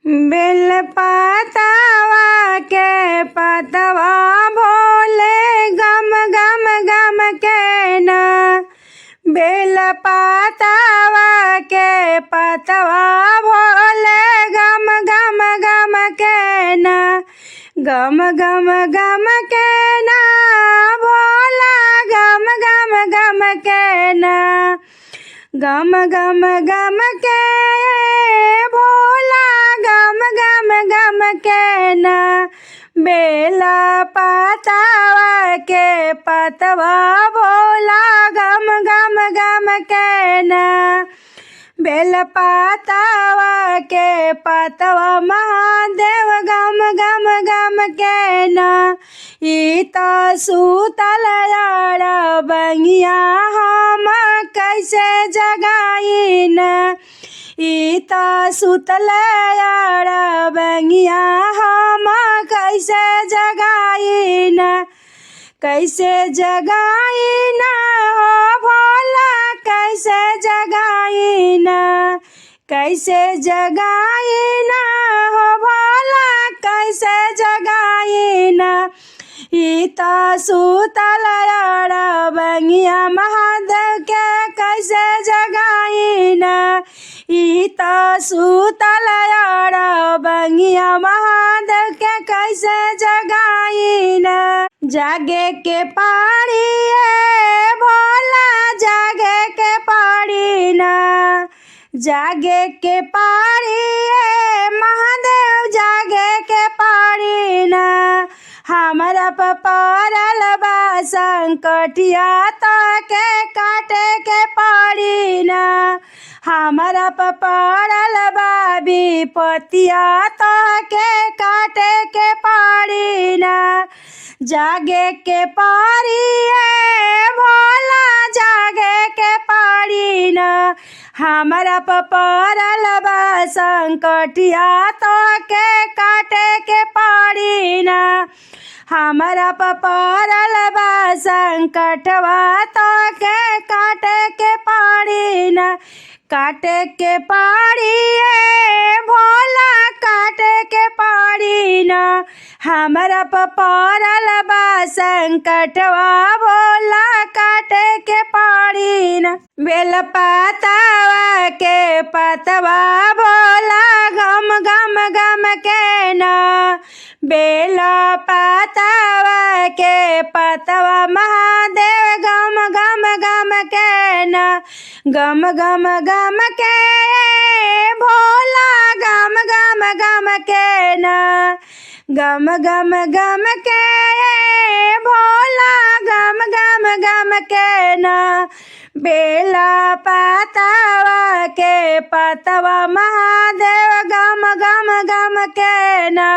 बेल पातावा के पतवा भोले गम गम गम के ना। बेल पातावा के पतवा भोले गम गम गम के ना। गम गम गम के ना भोला गम गम गम के ना। गम गम गम के भोला गम गम गम के ना। बेला पातावा के पतवा भोला गम गम गम के ना। बेल पातावा के पतवा महादेव गम गम गम के ना। ई तो सूतल यार बंगिया हम कैसे जगाई ना। ई तो सुतल यार बंगिया हम कैसे जगाई ना। कैसे जगाई ना हो भोला कैसे जगाई ना। कैसे जगाई ना हो भोला कैसे जगाई ना। ई तो सुतल यार बंगिया महादेव के कैसे जगाई ना। ई तो सुतल यार बंगिया महादेव के कैसे जगाई ना। जागे के पाड़ी भोला जागे के पाड़ी ना। जागे के पाड़ी महादेव जागे के पाड़ी ना। हमरा पड़ल बा संकटिया ताके काटे के पड़ी ना। हमरा पड़ल बा विपतिया ताके काटे के पड़ी ना। जागे के पड़ी भोला जागे के पड़ी ना। हमरा पड़ल बा संकटिया ताके काटे के पड़ी ना। हमरा पड़ल बा संकटवा ताके काटे के पड़ी ना। काटे के पड़ी भोला काटे के पड़ी ना। हमरा पड़ल बा संकटवा भोला काटे के पड़ी ना। बेल पातावा के पतवा भोला गम गम गम के ना। बेल पातावा के पतवा महादेव गम गम गम के ना। गम गम गम के भोला गम गम गम के ना। गम गम गम के भोला गम गम गम के ना। बेला पातावा के पतवा महादेव गम गम गम के ना।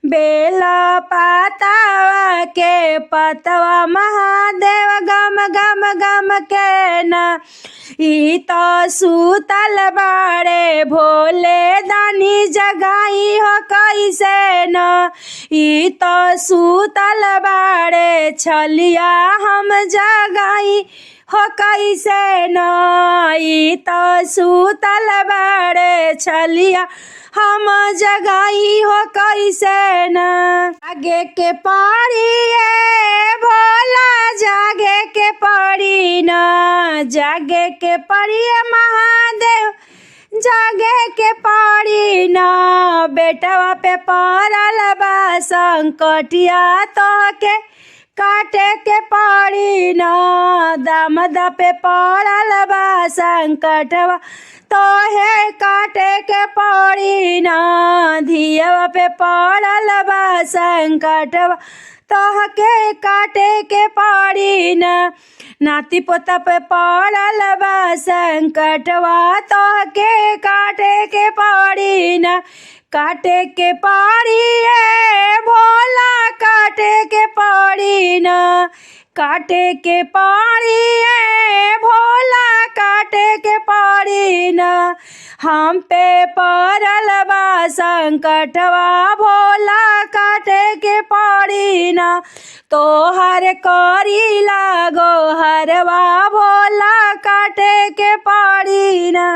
बेला पातावा के पतवा महादेव गम गम गम के ना। ई तो सूतल बाड़े भोले दानी जगाई हो कैसे ना। ई तो सूतल बाड़े छलिया हम जगाई हो कैसे ना। ई तो सूतल बाड़े छलिया हम जगाई हो कैसे ना। जागे के पड़ी भोला जागे के पड़ी ना। जागे के पड़ी महादेव जागे के पड़ी ना। बेटवा पे पड़ल बा संकटिया ताके काटे के पड़ी ना। दामदा पे पड़ल बा संकटवा तोहे काटे के पड़ी ना। धियवा पे पड़ल बा संकटवा तोहके काटे के पड़ी ना। नाती पोता पे पड़ल बा संकटवा तोहके काटे के पड़ी ना। काटे के पड़ी भोला काटे के पड़ी ना। काटे के पड़ी भोला काटे के पड़ी ना। हम पे पड़ल बा संकटवा भोला काटे के पड़ी ना। तोहर करी लागो हरवा भोला काटे के पड़ी ना।